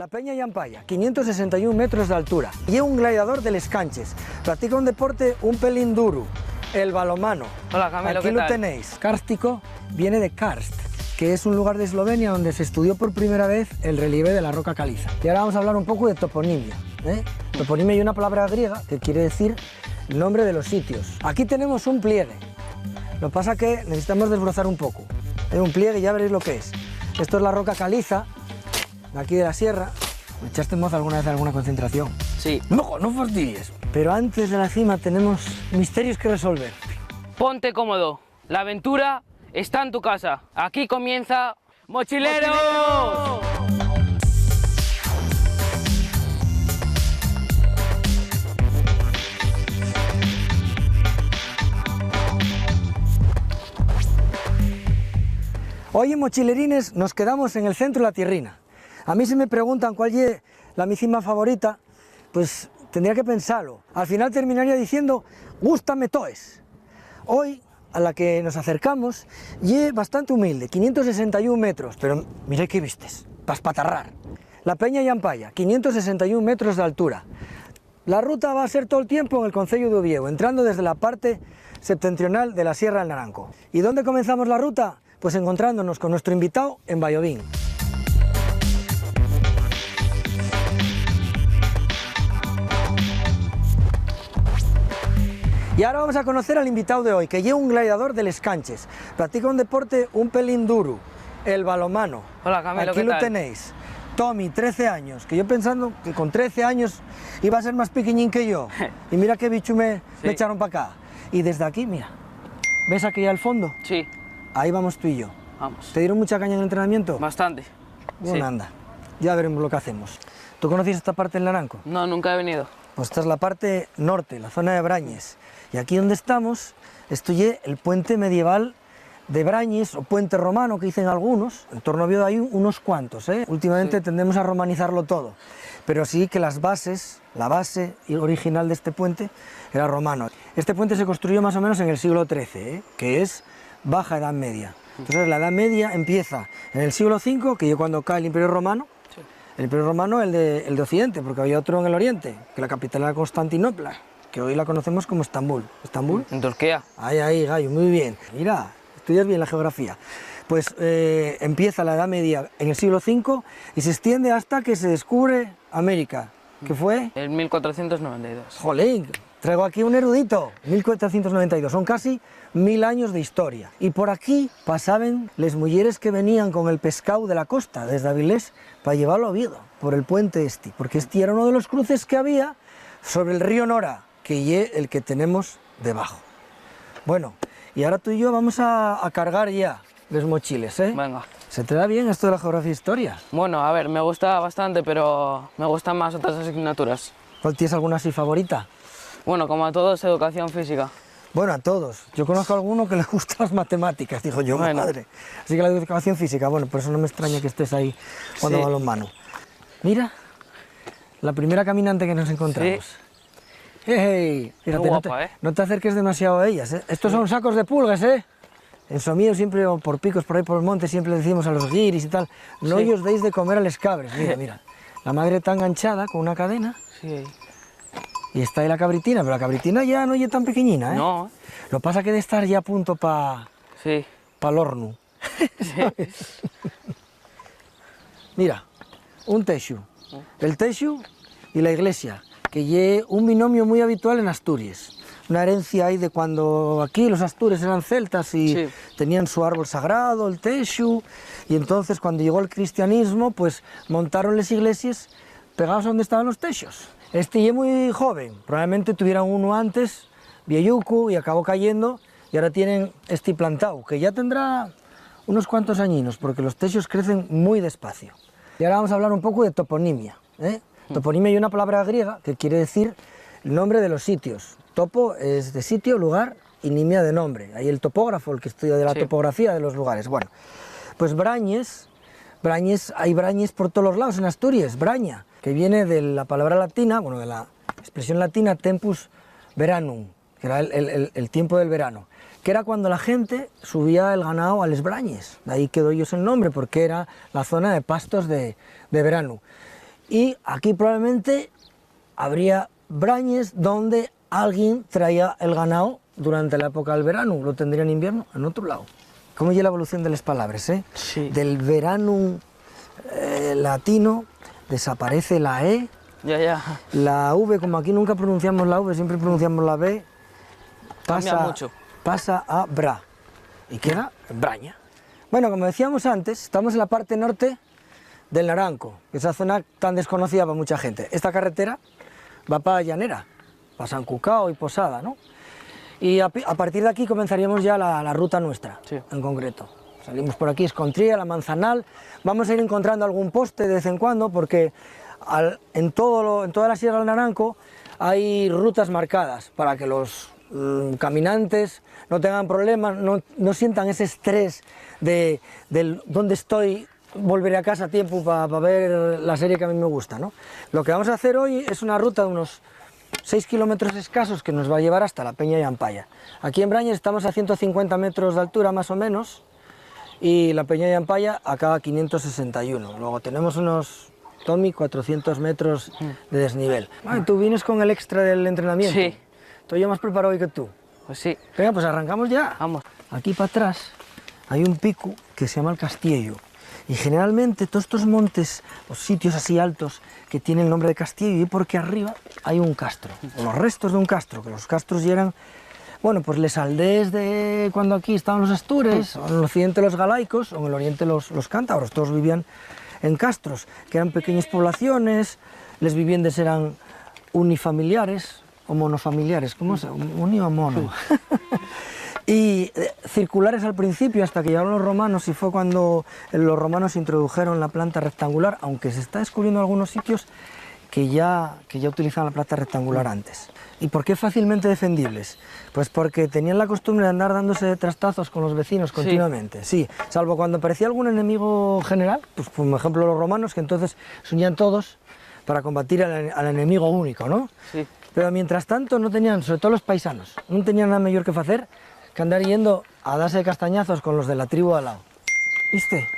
La Peña Llampaya, 561 metros de altura. Y un gladiador de Les Canches. Practica un deporte un pelín duro, el balonmano. Hola Camilo, aquí ¿qué lo tal? tenéis. Kárstico viene de Karst, que es un lugar de Eslovenia donde se estudió por primera vez el relieve de la roca caliza. Y ahora vamos a hablar un poco de toponimia. Toponimia y una palabra griega que quiere decir el nombre de los sitios. Aquí tenemos un pliegue. Lo que pasa es que necesitamos desbrozar un poco. Un pliegue, ya veréis lo que es. Esto es la roca caliza, de aquí de la sierra. ¿Me echaste en mozo alguna vez alguna concentración? Sí. No fastidies. Pero antes de la cima tenemos misterios que resolver. Ponte cómodo. La aventura está en tu casa. Aquí comienza ¡Mochileros! Hoy en Mochilerines nos quedamos en el centro de la tierrina. A mí si me preguntan cuál es la mi cima favorita, pues tendría que pensarlo. Al final terminaría diciendo, gústame toes. Hoy, a la que nos acercamos, es bastante humilde, 561 metros, pero mirad qué vistes, para espatarrar. La Peña Llampaya, 561 metros de altura. La ruta va a ser todo el tiempo en el concello de Oviedo, entrando desde la parte septentrional de la Sierra del Naranco. ¿Y dónde comenzamos la ruta? Pues encontrándonos con nuestro invitado en Vallovín. Y ahora vamos a conocer al invitado de hoy, que es un gladiador de Les Canches. Practica un deporte un pelín duro, el balonmano. Hola Camilo, Aquí ¿qué lo tal? tenéis. Tommy, 13 años, que yo pensando que con 13 años iba a ser más pequeñín que yo. Y mira qué bicho me echaron para acá. Y desde aquí, mira, ¿ves aquí al fondo? Sí, Ahí vamos tú y yo. vamos. ¿Te dieron mucha caña en el entrenamiento? Bastante. Bueno, Sí. anda, ya veremos lo que hacemos. ¿Tú conocías esta parte del Naranco? No, nunca he venido. Pues esta es la parte norte, la zona de Brañes. Y aquí donde estamos, esto es el puente medieval de Brañes, o puente romano que dicen algunos. En torno a Oviedo hay unos cuantos, ¿eh? Últimamente Sí. tendemos a romanizarlo todo. Pero sí que las bases, la base original de este puente era romano. Este puente se construyó más o menos en el siglo XIII, que es Baja Edad Media. Entonces la Edad Media empieza en el siglo V, que es cuando cae el Imperio Romano. Sí. El Imperio Romano, el de Occidente, porque había otro en el Oriente, que la capital era Constantinopla, que hoy la conocemos como Estambul. ¿Estambul? En Turquía. Ahí, gallo, muy bien. Mira, estudias bien la geografía. Pues empieza la Edad Media en el siglo V y se extiende hasta que se descubre América, que fue... En 1492. Jolín, traigo aquí un erudito, 1492, son casi 1000 años de historia. Y por aquí pasaban las mujeres que venían con el pescado de la costa, desde Avilés, para llevarlo a Oviedo, por el puente este, porque este era uno de los cruces que había sobre el río Nora, que es el que tenemos debajo. Bueno, y ahora tú y yo vamos a cargar ya los mochiles, ¿eh? Venga. ¿Se te da bien esto de la geografía e historia? Bueno, a ver, me gusta bastante, pero me gustan más otras asignaturas. ¿Cuál tienes alguna así favorita? Bueno, como a todos, educación física. Bueno, a todos. Yo conozco a alguno que le gustan las matemáticas, dijo yo, Bueno. madre. Así que la educación física, bueno, por eso no me extraña que estés ahí cuando Sí. balonmano. Mira, la primera caminante que nos encontramos. ¡Hey! Fíjate, Muy guapa, no te acerques demasiado a ellas, ¿eh? Estos son sacos de pulgas, ¿eh? En Somío siempre, o por picos, por ahí por el monte, siempre le decimos a los guiris y tal, no Sí. os deis de comer a los cabres. Mira, mira. La madre está enganchada con una cadena Sí. y está ahí la cabritina, pero la cabritina ya no es tan pequeñina, ¿eh? No, Lo que pasa es que de estar ya a punto para sí. el horno. Mira, un texu. El texu y la iglesia, que es un binomio muy habitual en Asturias. Una herencia ahí de cuando aquí los astures eran celtas y Sí. tenían su árbol sagrado, el texu, y entonces cuando llegó el cristianismo, pues montaron las iglesias pegadas a donde estaban los techos. Este es muy joven, probablemente tuvieran uno antes, vieyuco, y acabó cayendo, y ahora tienen este plantado, que ya tendrá unos cuantos añinos, porque los techos crecen muy despacio. Y ahora vamos a hablar un poco de toponimia, ¿eh? Toponimia es una palabra griega que quiere decir el nombre de los sitios. Topo es de sitio, lugar, y nimia de nombre. Ahí el topógrafo, el que estudia de la Sí. topografía de los lugares. Bueno, pues Brañes, hay Brañes por todos los lados en Asturias, Braña, que viene de la palabra latina, bueno, de la expresión latina tempus veranum, que era el tiempo del verano, que era cuando la gente subía el ganado a les Brañes. De ahí quedó ellos el nombre, porque era la zona de pastos de verano. Y aquí probablemente habría brañes donde alguien traía el ganado durante la época del verano, lo tendría en invierno en otro lado. ¿Cómo llega la evolución de las palabras? Sí. Del veranum latino desaparece la E, Ya. la V, como aquí nunca pronunciamos la V, siempre pronunciamos la B, Cambia mucho. pasa a bra y queda braña. Bueno, como decíamos antes, estamos en la parte norte del Naranco, esa zona tan desconocida para mucha gente. Esta carretera va para Llanera, para San Cucao y Posada, ¿no? Y a partir de aquí comenzaríamos ya la ruta nuestra, Sí. en concreto. Salimos por aquí, Escontría, La Manzanal, vamos a ir encontrando algún poste de vez en cuando, porque en toda la Sierra del Naranco hay rutas marcadas para que los caminantes no tengan problemas, no sientan ese estrés de dónde estoy, volveré a casa a tiempo para ver la serie que a mí me gusta, ¿no? Lo que vamos a hacer hoy es una ruta de unos 6 kilómetros escasos que nos va a llevar hasta la Peña de Ampaya. Aquí en Brañes estamos a 150 metros de altura más o menos y la Peña de Ampaya acá a 561. Luego tenemos unos 400 metros de desnivel. ¿Tú vienes con el extra del entrenamiento? Sí. Estoy yo más preparado hoy que tú. Pues sí. Venga, pues arrancamos ya. Vamos. Aquí para atrás hay un pico que se llama el Castillo. Y generalmente todos estos montes, los sitios así altos que tienen el nombre de Castillo, y porque arriba hay un castro, o los restos de un castro, que los castros ya eran, bueno, pues les aldeas de cuando aquí estaban los astures, o en el occidente los galaicos, o en el oriente los cántabros, todos vivían en castros, que eran pequeñas poblaciones, les viviendas eran unifamiliares o monofamiliares, ¿cómo se llama? Uni o mono. Y circulares al principio hasta que llegaron los romanos y fue cuando los romanos introdujeron la planta rectangular, aunque se está descubriendo en algunos sitios que ya utilizaban la planta rectangular antes. ¿Y por qué fácilmente defendibles? Pues porque tenían la costumbre de andar dándose trastazos con los vecinos continuamente, sí, salvo cuando aparecía algún enemigo general, pues por ejemplo los romanos, que entonces se unían todos para combatir al enemigo único, ¿no? Sí. Pero mientras tanto no tenían, sobre todo los paisanos, no tenían nada mejor que hacer que andar yendo a darse castañazos con los de la tribu al lado. ¿Viste?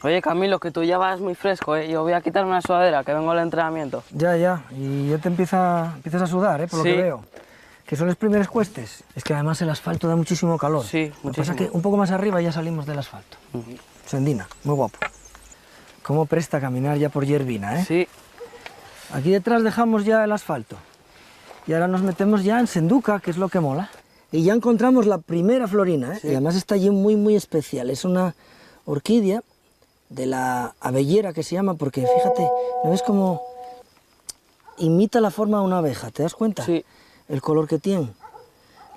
Oye, Camilo, que tú ya vas muy fresco, ¿eh? Yo voy a quitarme una sudadera, que vengo al entrenamiento. Ya, y ya te empiezas a sudar, por lo que veo. Que son los primeros cuestes. Es que además el asfalto da muchísimo calor. Sí, Lo que pasa es que un poco más arriba ya salimos del asfalto. Sendina, muy guapo. Cómo presta caminar ya por Yerbina, ¿eh? Sí. Aquí detrás dejamos ya el asfalto. Y ahora nos metemos ya en Senduca, que es lo que mola. Y ya encontramos la primera florina, ¿eh? Sí. Y además está allí muy especial. Es una orquídea de la abellera que se llama, porque fíjate, ¿no ves cómo imita la forma de una abeja? ¿Te das cuenta? Sí. El color que tiene.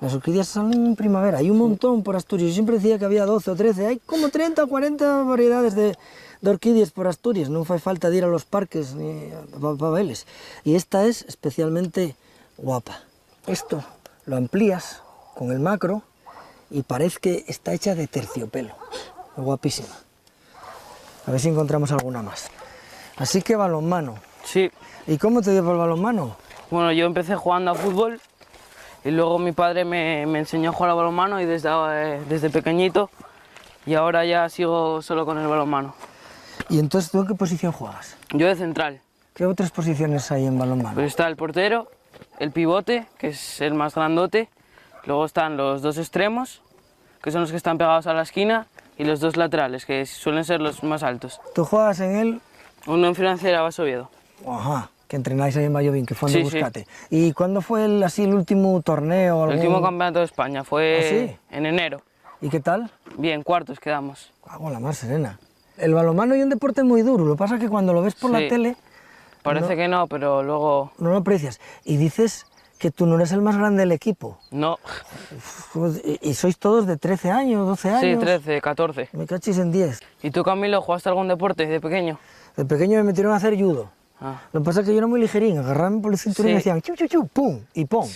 Las orquídeas salen en primavera, hay un montón por Asturias. Yo siempre decía que había 12 o 13, hay como 30 o 40 variedades de orquídeas por Asturias. No hace falta de ir a los parques ni a verles. Y esta es especialmente guapa. Esto lo amplías con el macro y parece que está hecha de terciopelo. Es guapísima. A ver si encontramos alguna más. Así que balonmano. Sí. ¿Y cómo te dio por el balonmano? Bueno, yo empecé jugando a fútbol y luego mi padre me enseñó a jugar a balonmano y desde pequeñito, y ahora ya sigo solo con el balonmano. ¿Y entonces tú en qué posición juegas? Yo de central. ¿Qué otras posiciones hay en balonmano? Pues está el portero, el pivote, que es el más grandote, luego están los dos extremos, que son los que están pegados a la esquina, y los dos laterales, que suelen ser los más altos. ¿Tú juegas en él? Uno en Financiera Bas Oviedo. Ajá, que entrenáis ahí en Vallovín, que fue en Sí, Buscate. ¿Y cuándo fue el último torneo? El último campeonato de España fue en enero. ¿Y qué tal? Bien, cuartos quedamos. Hago la más serena. El balonmano es un deporte muy duro, lo que pasa es que cuando lo ves por la tele... Parece que no, pero luego... No lo aprecias. Y dices que tú no eres el más grande del equipo. No. ¿Y sois todos de 13 años, 12 años? Sí, 13, 14. Me cachis en 10. ¿Y tú, Camilo, jugaste algún deporte de pequeño? De pequeño me metieron a hacer judo. Ah. Lo que pasa es que yo era muy ligerín, agarraban por el cinturón y decían chu, chu, chu, pum, y pum.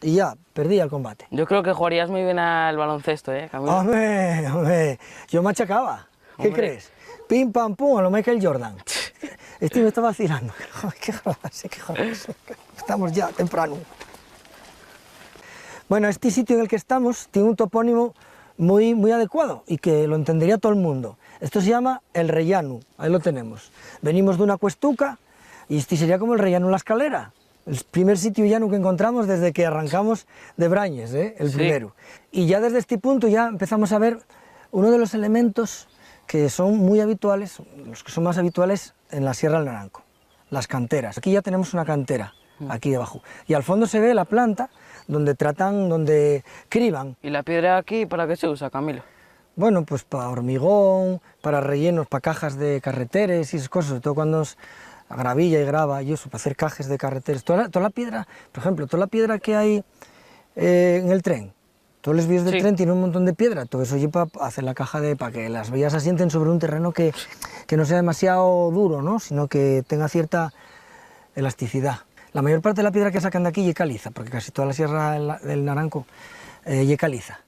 Y ya, perdí el combate. Yo creo que jugarías muy bien al baloncesto, Camilo. Hombre, yo machacaba. ¿Qué crees? Pim, pam, pum, a lo Michael Jordan. Este me está vacilando. Qué jodas. Estamos ya temprano. Bueno, este sitio en el que estamos tiene un topónimo muy adecuado y que lo entendería todo el mundo. Esto se llama el rellano, ahí lo tenemos. Venimos de una cuestuca y este sería como el rellano La Escalera. El primer sitio llano que encontramos desde que arrancamos de Brañes, el primero. Y ya desde este punto ya empezamos a ver uno de los elementos que son muy habituales, los que son más habituales en la Sierra del Naranco, las canteras. Aquí ya tenemos una cantera, aquí debajo. Y al fondo se ve la planta donde tratan, donde criban. ¿Y la piedra aquí para qué se usa, Camilo? Bueno, pues para hormigón, para rellenos, para cajas de carreteres y esas cosas, sobre todo cuando es gravilla y grava y eso, para hacer cajes de carreteres. Toda la piedra, por ejemplo, toda la piedra que hay en el tren, todos los vías del tren tienen un montón de piedra, todo eso oye, para hacer la caja para que las vías se asienten sobre un terreno que no sea demasiado duro, ¿no? Sino que tenga cierta elasticidad. La mayor parte de la piedra que sacan de aquí es caliza, porque casi toda la Sierra del Naranco es caliza.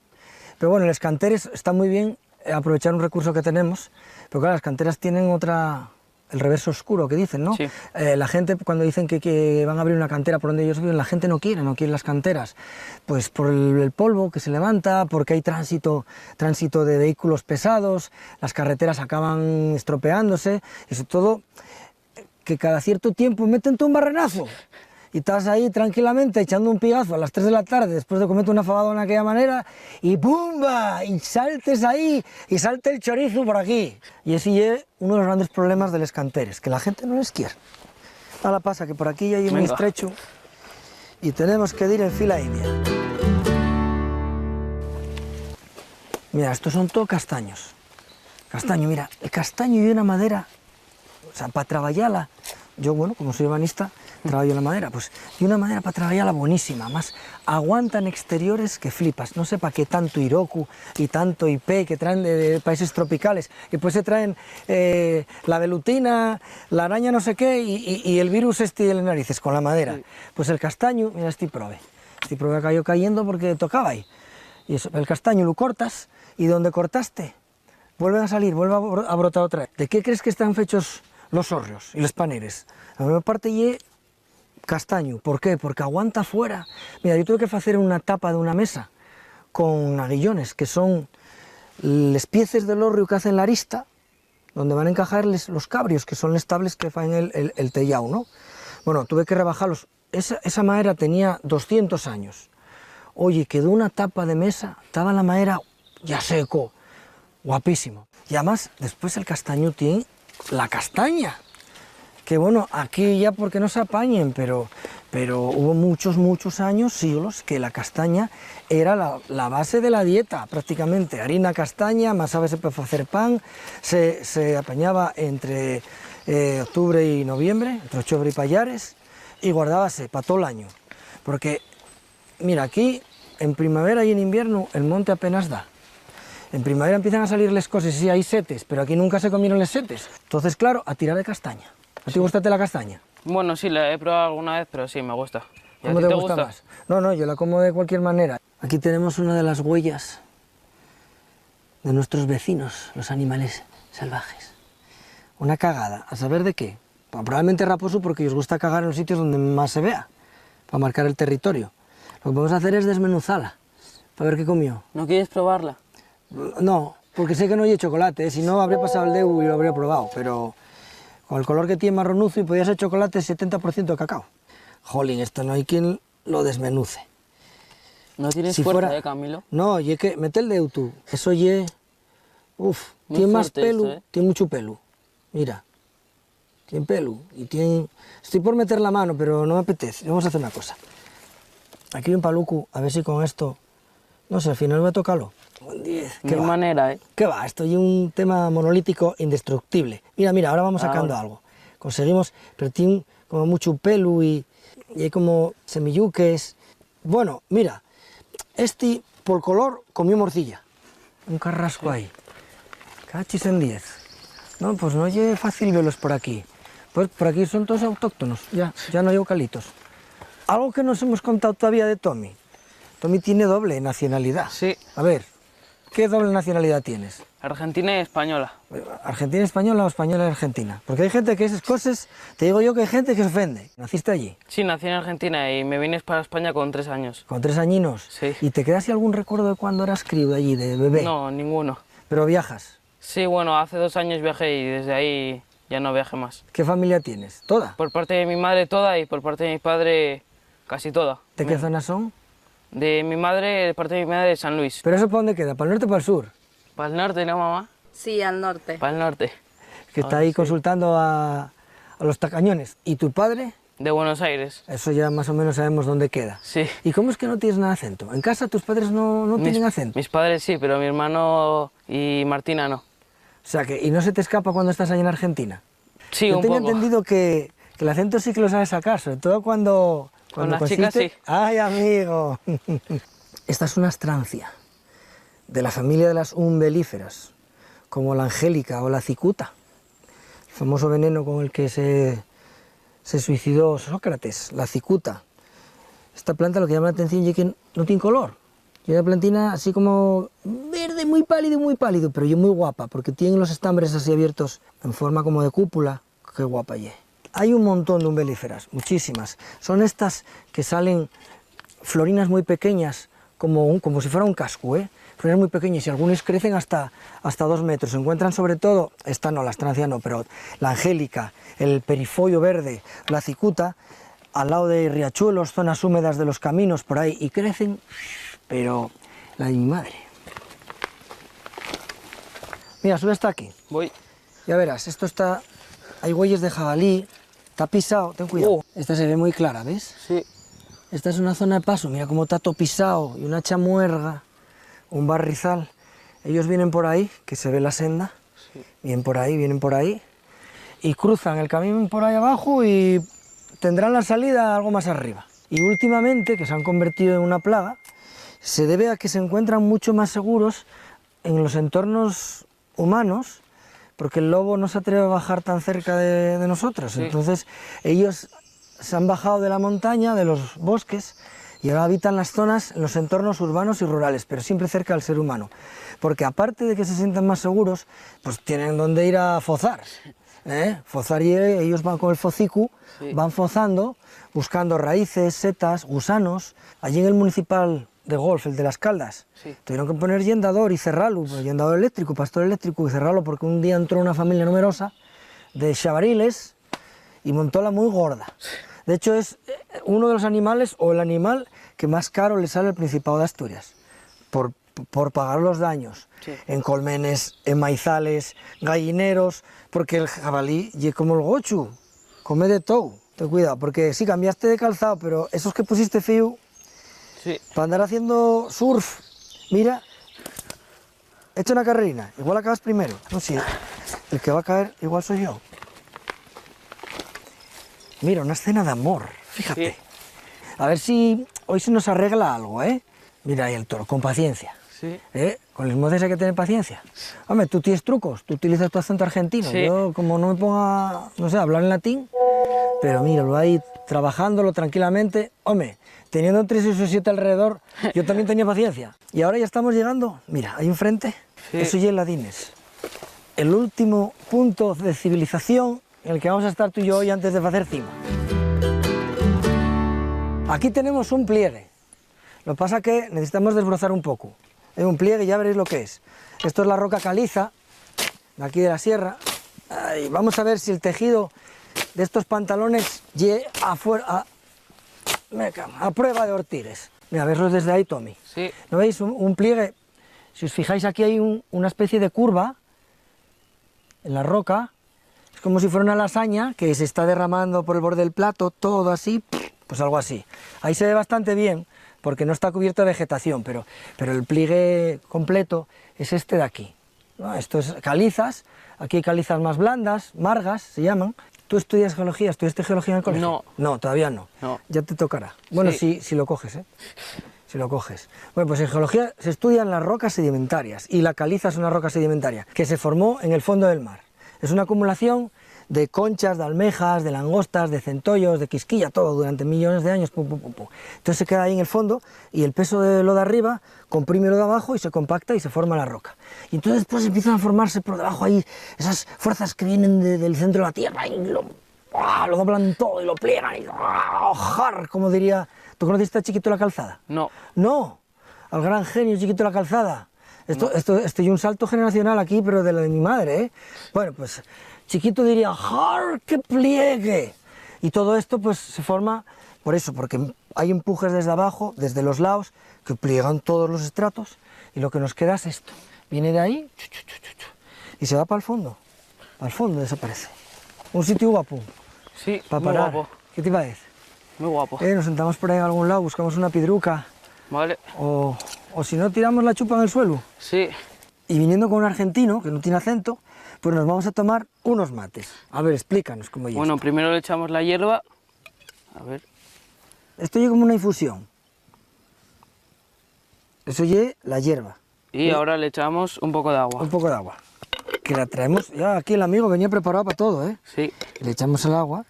Pero bueno, los canteres está muy bien aprovechar un recurso que tenemos, pero claro, las canteras tienen el reverso oscuro que dicen, ¿no? Sí. La gente cuando dicen que van a abrir una cantera por donde ellos viven, la gente no quiere las canteras, pues por el polvo que se levanta, porque hay tránsito de vehículos pesados, las carreteras acaban estropeándose, y sobre todo que cada cierto tiempo meten un barrenazo. Y estás ahí tranquilamente echando un pigazo a las 3 de la tarde después de comerte una fabada de aquella manera y ¡pumba! Y saltes ahí y salte el chorizo por aquí. Y ese es uno de los grandes problemas de los canteres, que la gente no les quiere. Ahora pasa que por aquí hay un estrecho y tenemos que ir en fila india. Mira, estos son todos castaños. Castaño, mira, el castaño y una madera, o sea, para trabajarla, yo, bueno, como soy ebanista, trabajo la madera, pues, y una madera para trabajarla buenísima, más aguantan exteriores que flipas, no sé para qué tanto Iroku y tanto IP que traen de países tropicales, y pues se traen la velutina, la araña no sé qué, y el virus de las narices con la madera. Sí. Pues el castaño, mira este prove cayó cayendo porque tocaba ahí, y eso, el castaño lo cortas, y donde cortaste, vuelven a salir, vuelve a brotar otra vez. ¿De qué crees que están hechos los hórreos y los paneres? La mayor parte es castaño. ¿Por qué? Porque aguanta fuera. Mira, yo tuve que hacer una tapa de una mesa con aguillones, que son las piezas del hórreo que hacen la arista, donde van a encajar los cabrios, que son los tables que hacen el tellao, ¿no? Bueno, tuve que rebajarlos. Esa madera tenía 200 años. Oye, quedó una tapa de mesa, estaba la madera ya seco, guapísimo. Y además, después el castaño tiene la castaña, que bueno, aquí ya porque no se apañen, pero hubo muchos años, siglos, que la castaña era la base de la dieta, prácticamente. Harina castaña, más a veces para hacer pan, se apañaba entre octubre y noviembre, entre octubre y payares, y guardábase para todo el año. Porque, mira, aquí en primavera y en invierno el monte apenas da. En primavera empiezan a salir las cosas y sí, hay setes, pero aquí nunca se comieron las setes. Entonces, claro, a tirar de castaña. ¿A ti gusta la castaña? Bueno, sí, la he probado alguna vez, pero sí, me gusta. ¿Cómo te gusta más? No, yo la como de cualquier manera. Aquí tenemos una de las huellas de nuestros vecinos, los animales salvajes. Una cagada, ¿a saber de qué? Probablemente raposo porque os gusta cagar en los sitios donde más se vea, para marcar el territorio. Lo que vamos a hacer es desmenuzarla, para ver qué comió. ¿No quieres probarla? No, porque sé que no hay chocolate, si no habría pasado el dedo y lo habría probado, pero con el color que tiene marronuzo y podía ser chocolate 70% cacao. Jolín, esto no hay quien lo desmenuce. ¿No tienes fuerza, Camilo? No, y es que mete el dedo tú, eso ye... Uf, tiene más pelo, esto, tiene mucho pelo, mira. Tiene pelo y tiene... Estoy por meter la mano, pero no me apetece. Vamos a hacer una cosa. Aquí hay un paluco, a ver si con esto... No sé, al final voy a tocarlo. ¿Qué manera, ¿Qué va? Esto es un tema monolítico indestructible. Mira, ahora vamos sacando algo. Conseguimos, pero tiene como mucho pelo y hay como semilluques. Bueno, mira, este por color comió morcilla. Un carrasco ahí. Cachis en 10. No, pues no es fácil verlos por aquí. Pues por aquí son todos autóctonos, ya no hay eucaliptos. Algo que nos hemos contado todavía de Tommy. Tommy tiene doble nacionalidad. Sí. A ver, ¿qué doble nacionalidad tienes? Argentina y española. ¿Argentina española o española y argentina? Porque hay gente que esas cosas, te digo yo que hay gente que se ofende. ¿Naciste allí? Sí, nací en Argentina y me vine para España con 3 años. ¿Con 3 añinos? Sí. ¿Y te quedas algún recuerdo de cuando eras crío allí, de bebé? No, ninguno. ¿Pero viajas? Sí, bueno, hace 2 años viajé y desde ahí ya no viajé más. ¿Qué familia tienes? ¿Toda? Por parte de mi madre toda y por parte de mi padre casi toda. ¿De qué zona son? De parte de mi madre de San Luis. ¿Pero eso para dónde queda? ¿Para el norte o para el sur? Para el norte, ¿no, mamá? Sí, al norte. Para el norte. Que está Ah, ahí sí. consultando a los tacañones. ¿Y tu padre? De Buenos Aires. Eso ya más o menos sabemos dónde queda. Sí. ¿Y cómo es que no tienes nada de acento? ¿En casa tus padres no tienen acento? Mis padres sí, pero mi hermano y Martina no. O sea, ¿y no se te escapa cuando estás ahí en Argentina? Sí, Yo un tenía poco. entendido que el acento sí que lo sabes sacar, sobre todo cuando las chicas, sí. ¡Ay, amigo! Esta es una astrancia de la familia de las umbelíferas, como la angélica o la cicuta, el famoso veneno con el que se suicidó Sócrates, la cicuta. Esta planta lo que llama la atención es que no tiene color. Y una plantina así como verde, muy pálido, pero yo muy guapa, porque tiene los estambres así abiertos en forma como de cúpula. Qué guapa, ye. Hay un montón de umbelíferas, muchísimas. Son estas que salen florinas muy pequeñas, como si fuera un casco, ¿eh? Florinas muy pequeñas y algunas crecen hasta 2 metros. Se encuentran sobre todo, esta no, la astrancia no, pero la angélica, el perifolio verde, la cicuta, al lado de riachuelos, zonas húmedas de los caminos por ahí, y crecen, pero la de mi madre. Mira, sube hasta aquí. Voy. Ya verás, esto está, hay huellas de jabalí, está pisado, ten cuidado. Esta se ve muy clara, ¿ves? Sí. Esta es una zona de paso, mira cómo está todo pisado, y una chamuerga, un barrizal. Ellos vienen por ahí, que se ve la senda, Sí. vienen por ahí, y cruzan el camino por ahí abajo y tendrán la salida algo más arriba. Y últimamente, que se han convertido en una plaga, se debe a que se encuentran mucho más seguros en los entornos humanos, porque el lobo no se atreve a bajar tan cerca de nosotros. Sí. Entonces ellos se han bajado de la montaña, de los bosques, y ahora habitan las zonas, en los entornos urbanos y rurales, pero siempre cerca del ser humano. Porque aparte de que se sientan más seguros, pues tienen donde ir a fozar. Fozar, y ellos van con el focicu, Sí. van fozando, buscando raíces, setas, gusanos. Allí en el municipal de golf, el de Las Caldas, Sí. tuvieron que poner yendador y cerrarlo, yendador eléctrico, pastor eléctrico y cerrarlo, porque un día entró una familia numerosa de chavariles y montóla muy gorda. De hecho es uno de los animales, o el animal que más caro le sale al Principado de Asturias, por pagar los daños. Sí. En colmenes, en maizales, gallineros, porque el jabalí es como el gochu, come de todo. Ten cuidado, porque sí cambiaste de calzado, pero esos que pusiste fío, Sí. para andar haciendo surf, mira, echa una carrerina, igual acabas primero. No sé, el que va a caer igual soy yo. Mira, una escena de amor, fíjate. Sí. A ver si hoy se nos arregla algo, ¿eh? Mira ahí el toro, con paciencia. Sí. Con los moces hay que tener paciencia. Hombre, tú tienes trucos, tú utilizas tu acento argentino. Sí. Yo, como no me ponga, no sé, a hablar en latín, pero míralo ahí, trabajándolo tranquilamente. Hombre, teniendo 3 o 7 alrededor, yo también tenía paciencia. Y ahora ya estamos llegando, mira, ahí enfrente, Sí. eso ya es Ladines. El último punto de civilización en el que vamos a estar tú y yo hoy antes de hacer cima. Aquí tenemos un pliegue. Lo que pasa es que necesitamos desbrozar un poco. Es un pliegue, ya veréis lo que es. Esto es la roca caliza, de aquí de la sierra. Ay, vamos a ver si el tejido de estos pantalones a prueba de ortires. Mira, verlos desde ahí, Tommy. Sí. ¿No veis? Un pliegue. Si os fijáis, aquí hay una especie de curva en la roca. Es como si fuera una lasaña que se está derramando por el borde del plato, todo así, pues algo así. Ahí se ve bastante bien, porque no está cubierto de vegetación, pero el pliegue completo es este de aquí, ¿no? Esto es calizas, aquí hay calizas más blandas, margas se llaman. ¿Tú estudias geología? ¿Estudiaste geología en el colegio? No. No, todavía no. No. Ya te tocará. Bueno, Sí. si lo coges, ¿eh? Si lo coges. Bueno, pues en geología se estudian las rocas sedimentarias, y la caliza es una roca sedimentaria que se formó en el fondo del mar. Es una acumulación de conchas, de almejas, de langostas, de centollos, de quisquilla, todo durante millones de años. Entonces se queda ahí en el fondo y el peso de lo de arriba comprime lo de abajo y se compacta y se forma la roca. Y entonces después empiezan a formarse por debajo ahí esas fuerzas que vienen del centro de la Tierra y lo doblan todo y lo pliegan y ¡ojar! Como diría... ¿Tú conociste a Chiquito la Calzada? No. No, al gran genio Chiquito la Calzada. Esto y un salto generacional aquí, pero de lo de mi madre, ¿eh? Bueno, pues chiquito diría, ¡jar, que pliegue! Y todo esto pues se forma por eso, porque hay empujes desde abajo, desde los lados, que pliegan todos los estratos, y lo que nos queda es esto. Viene de ahí, y se va para el fondo. Al fondo desaparece. Un sitio guapo. Sí, Para muy parar. guapo. ¿Qué te parece? Muy guapo. Nos sentamos por ahí en algún lado, buscamos una pidruca, Vale. o si no, tiramos la chupa en el suelo. Sí. Y viniendo con un argentino, que no tiene acento, pues nos vamos a tomar unos mates. A ver, explícanos cómo llega. Bueno, primero le echamos la hierba. A ver. Esto llega como una infusión. Eso llega la hierba. Y ahora le echamos un poco de agua. Un poco de agua. Que la traemos, ya aquí el amigo venía preparado para todo, ¿eh? Sí. Le echamos el agua.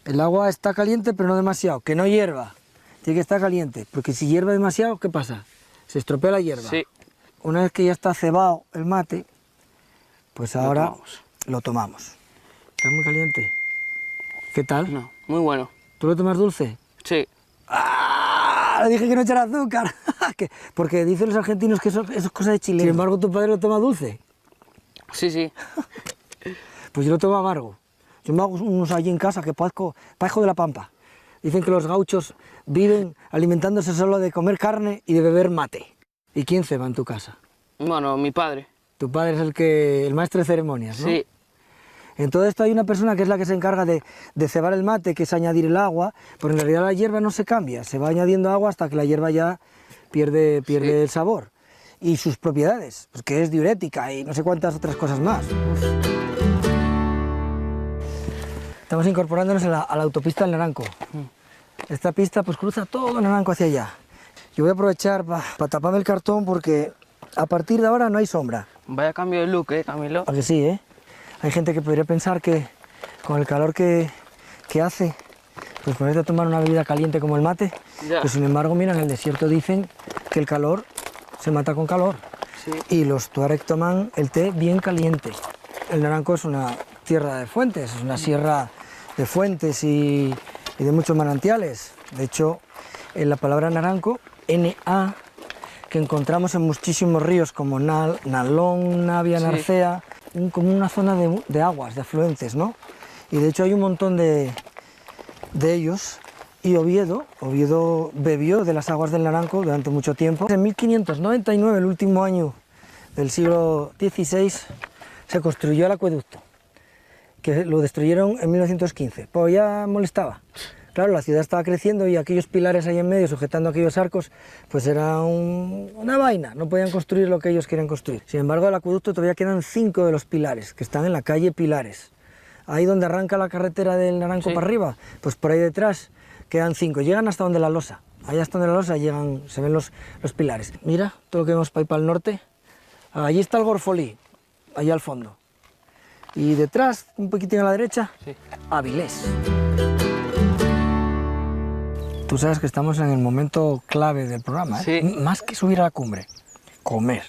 El agua está caliente, pero no demasiado, que no hierva. Tiene que estar caliente, porque si hierve demasiado, ¿qué pasa? Se estropea la hierba. Sí. Una vez que ya está cebado el mate, pues ahora tomamos. lo tomamos. Está muy caliente. ¿Qué tal? No, muy bueno. ¿Tú lo tomas dulce? Sí. ¡Ah! Le dije que no echara azúcar. Porque dicen los argentinos que eso es cosa de Chile. Sin embargo, tu padre lo toma dulce. Sí. Pues yo lo tomo amargo. Yo me hago unos allí en casa que parezco de la pampa. Dicen que los gauchos viven alimentándose solo de comer carne y de beber mate. ¿Y quién ceba en tu casa? Bueno, mi padre. Tu padre es el maestro de ceremonias, ¿no? Sí. En todo esto hay una persona que es la que se encarga de cebar el mate, que es añadir el agua, pero en realidad la hierba no se cambia, se va añadiendo agua hasta que la hierba ya pierde el sabor. Y sus propiedades, pues que es diurética y no sé cuántas otras cosas más. Estamos incorporándonos a la autopista del Naranco. Esta pista pues cruza todo el Naranco hacia allá. Yo voy a aprovechar para taparme el cartón porque a partir de ahora no hay sombra. Vaya cambio de look, Camilo. ¿A que sí, eh? Hay gente que podría pensar que con el calor que hace, pues ponerte a tomar una bebida caliente como el mate, Ya. pues sin embargo, mira, en el desierto dicen que el calor se mata con calor. Sí. Y los tuareg toman el té bien caliente. El Naranco es una tierra de fuentes, es una sierra de fuentes y de muchos manantiales. De hecho, en la palabra naranco, Na, que encontramos en muchísimos ríos como Nalón, Navia, Sí. Narcea, como una zona de aguas, de afluentes, ¿no? Y de hecho hay un montón de ellos. Y Oviedo bebió de las aguas del Naranco durante mucho tiempo. En 1599, el último año del siglo XVI, se construyó el acueducto, que lo destruyeron en 1915, pues ya molestaba. Claro, la ciudad estaba creciendo y aquellos pilares ahí en medio, sujetando aquellos arcos, pues era una vaina, no podían construir lo que ellos querían construir. Sin embargo, del acueducto todavía quedan 5 de los pilares, que están en la calle Pilares. Ahí donde arranca la carretera del Naranco Sí. para arriba, pues por ahí detrás quedan 5, llegan hasta donde la losa. Allá hasta donde la losa llegan, se ven los pilares. Mira, todo lo que vemos para ir para el norte. Allí está el Gorfolí, allá al fondo. Y detrás, un poquitín a la derecha, Sí. Avilés. Tú sabes que estamos en el momento clave del programa, ¿eh? Sí. Más que subir a la cumbre, comer.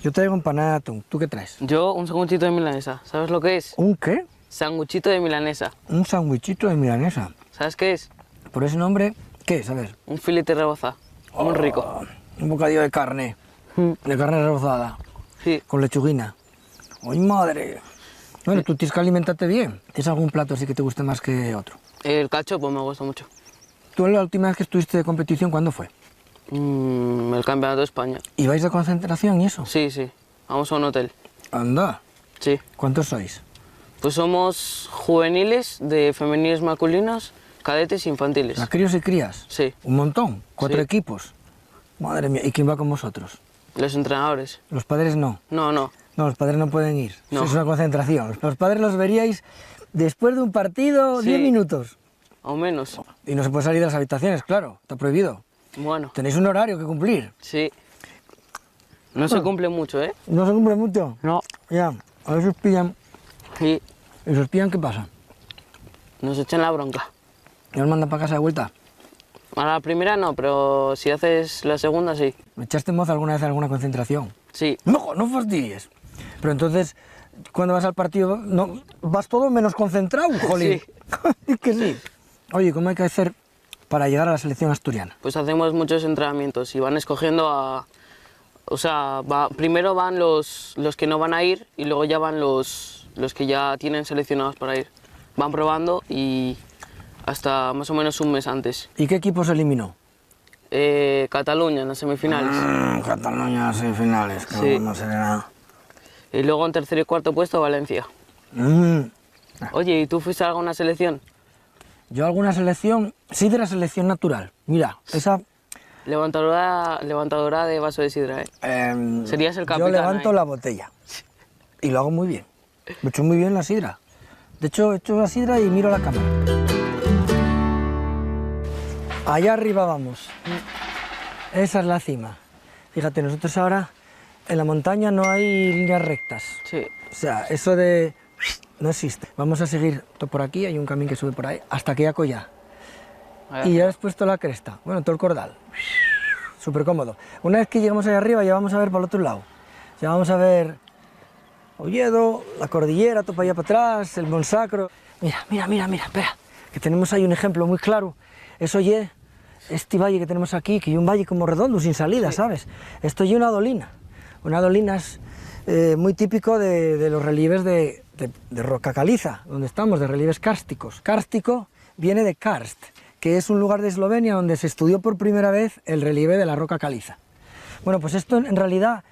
Yo traigo empanada de atún, ¿tú qué traes? Yo un sanguchito de milanesa. ¿Sabes lo que es? ¿Un qué? Sanguchito de milanesa. Un sándwichito de milanesa. ¿Sabes qué es? Por ese nombre, ¿qué es? A ver. Un filete rebozado. Muy rico. Un bocadillo de carne rebozada, Sí. con lechuguina. ¡Ay, madre! Bueno, tú tienes que alimentarte bien. ¿Tienes algún plato así que te guste más que otro? El cachopo me gusta mucho. ¿Tú la última vez que estuviste de competición, cuándo fue? El campeonato de España. ¿Y vais de concentración y eso? Sí. Vamos a un hotel. Anda. Sí. ¿Cuántos sois? Pues somos juveniles de femeniles masculinos, cadetes e infantiles. ¿Las críos y crías? Sí. ¿Un montón? ¿4 Sí. equipos? Madre mía, ¿y quién va con vosotros? Los entrenadores. Los padres no. No. No, los padres no pueden ir. No. Es una concentración. Los padres los veríais después de un partido, Sí. 10 minutos. O menos. Y no se puede salir de las habitaciones, claro, está prohibido. Bueno. Tenéis un horario que cumplir. Sí. No se cumple mucho, ¿eh? ¿No se cumple mucho? No. Ya, a ver si os pillan. Sí. ¿Y si os pillan qué pasa? Nos echan la bronca. ¿Y os mandan para casa de vuelta? A la primera no, pero si haces la segunda sí. ¿Me echaste mozo alguna vez a alguna concentración? Sí. No fastidies. Pero entonces, cuando vas al partido, no, vas todo menos concentrado, jolín. Es que sí. Oye, ¿cómo hay que hacer para llegar a la selección asturiana? Pues hacemos muchos entrenamientos y van escogiendo a O sea, primero van los que no van a ir y luego ya van los que ya tienen seleccionados para ir. Van probando y hasta más o menos un mes antes. ¿Y qué equipo se eliminó? Cataluña en las semifinales. Cataluña en las semifinales, que Sí. no sé nada. Y luego en tercer y cuarto puesto Valencia. Oye, ¿y tú fuiste a alguna selección? Yo alguna selección, sí, de la selección natural. Mira, esa... Levantadora de vaso de sidra, ¿eh? Serías el capitán. Yo levanto ahí. la botella y lo hago muy bien. Lo he hecho muy bien la sidra. De hecho, he hecho la sidra y miro la cámara. Allá arriba vamos. Esa es la cima. Fíjate, nosotros ahora en la montaña no hay líneas rectas. Sí. O sea, eso de... no existe. Vamos a seguir por aquí, hay un camino que sube por ahí, hasta que ya Collá. Y ya has puesto la cresta, bueno, todo el cordal. Súper cómodo. Una vez que llegamos ahí arriba, ya vamos a ver para el otro lado. Ya vamos a ver Oviedo, la cordillera, todo para allá para atrás, el Monsacro. Mira, espera, que tenemos ahí un ejemplo muy claro. Eso oye, este valle que tenemos aquí, que es un valle como redondo, sin salida, Sí. ¿sabes? Esto es una dolina. Una dolina es muy típico de los relieves de roca caliza, donde estamos, de relieves kársticos. Kárstico viene de karst, que es un lugar de Eslovenia donde se estudió por primera vez el relieve de la roca caliza. Bueno, pues esto en realidad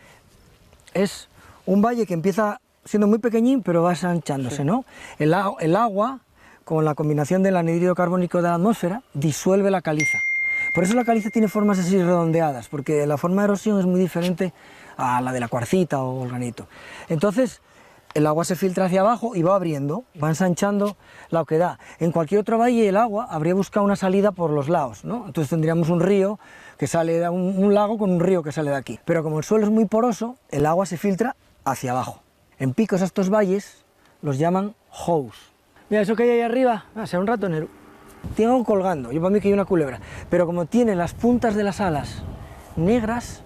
es un valle que empieza siendo muy pequeñín, pero va ensanchándose, Sí. ¿no? El agua, con la combinación del anhídrido carbónico de la atmósfera, disuelve la caliza. Por eso la caliza tiene formas así redondeadas, porque la forma de erosión es muy diferente a la de la cuarcita o el granito. Entonces, el agua se filtra hacia abajo y va abriendo, va ensanchando la oquedad. En cualquier otro valle el agua habría buscado una salida por los lados, ¿no? Entonces tendríamos un río que sale de un lago con un río que sale de aquí. Pero como el suelo es muy poroso, el agua se filtra hacia abajo. En picos a estos valles los llaman hous. Mira, eso que hay ahí arriba, será un ratonero. Tiene algo colgando, yo para mí que hay una culebra. Pero como tiene las puntas de las alas negras,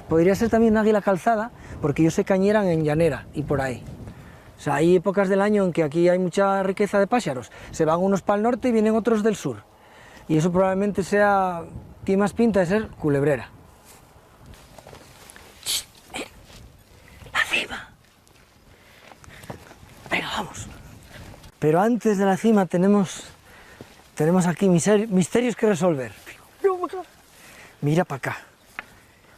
podría ser también un águila calzada, porque ellos se cañeran en llanera y por ahí. O sea, hay épocas del año en que aquí hay mucha riqueza de pájaros. Se van unos para el norte y vienen otros del sur. Y eso probablemente tiene más pinta de ser culebrera. ¡Shh! ¡Mira! ¡La cima! Venga, vamos. Pero antes de la cima tenemos aquí misterios que resolver. Mira para acá.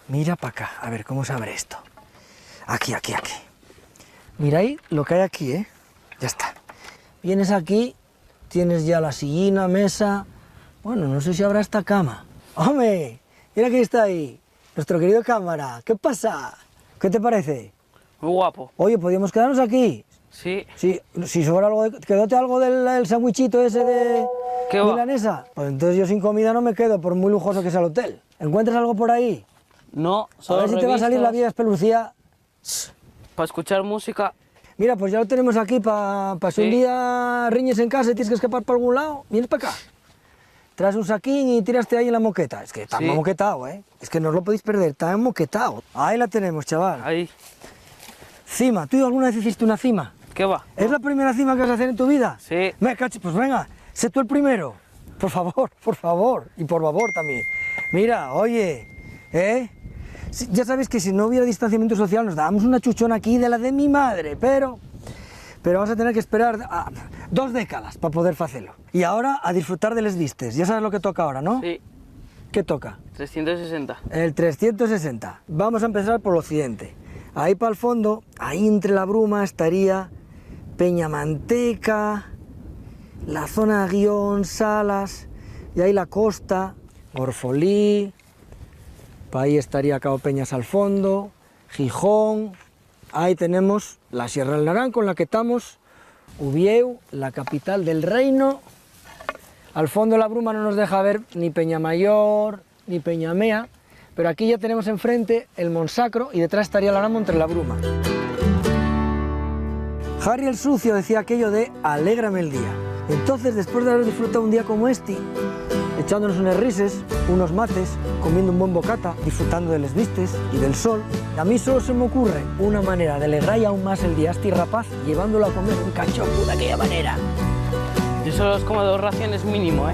Mira para acá. A ver, ¿cómo se abre esto? Aquí. Mira ahí lo que hay aquí, ¿eh? Ya está. Vienes aquí, tienes ya la sillina, mesa... Bueno, no sé si habrá esta cama. ¡Hombre! Mira quién está ahí. Nuestro querido cámara. ¿Qué pasa? ¿Qué te parece? Muy guapo. Oye, ¿podríamos quedarnos aquí? Sí. Si sobra algo, quedóte algo del sandwichito ese de ¿Qué va? milanesa. Pues entonces yo sin comida no me quedo, por muy lujoso que sea el hotel. ¿Encuentras algo por ahí? No, A solo ver si te va a salir la revistas. vida espelucía. Para escuchar música. Mira, pues ya lo tenemos aquí para si un Sí. día riñes en casa y tienes que escapar por algún lado, vienes para acá. Traes un saquín y tiraste ahí en la moqueta. Es que está Sí. moquetado, ¿eh? Es que no os lo podéis perder, está moquetado. Ahí la tenemos, chaval. Ahí. Cima. ¿Tú alguna vez hiciste una cima? ¿Qué va? ¿Es la primera cima que vas a hacer en tu vida? Sí. Pues venga, sé tú el primero. Por favor. Y por favor también. Mira, oye, ¿eh? Ya sabéis que si no hubiera distanciamiento social nos dábamos una chuchona aquí de la de mi madre, pero vamos a tener que esperar 2 décadas para poder hacerlo. Y ahora a disfrutar de les vistes. Ya sabes lo que toca ahora, ¿no? Sí. ¿Qué toca? 360. El 360. Vamos a empezar por el occidente. Ahí para el fondo, ahí entre la bruma estaría Peñamanteca, la zona de Guión, Salas, y ahí la costa, Orfolí, para ahí estaría Cabo Peñas al fondo, Gijón, ahí tenemos la Sierra del Naranco en la que estamos, Ubieu, la capital del reino. Al fondo la bruma no nos deja ver ni Peñamayor, ni Peñamea, pero aquí ya tenemos enfrente el Monsacro y detrás estaría la Ramo entre la bruma. Harry el Sucio decía aquello de alégrame el día. Entonces, después de haber disfrutado un día como este, echándonos unas rises, unos mates, comiendo un buen bocata, disfrutando de les vistes y del sol, a mí solo se me ocurre una manera de alegrar aún más el día a este rapaz, llevándolo a comer un cachopo de aquella manera. Yo solo os como 2 raciones mínimo, ¿eh?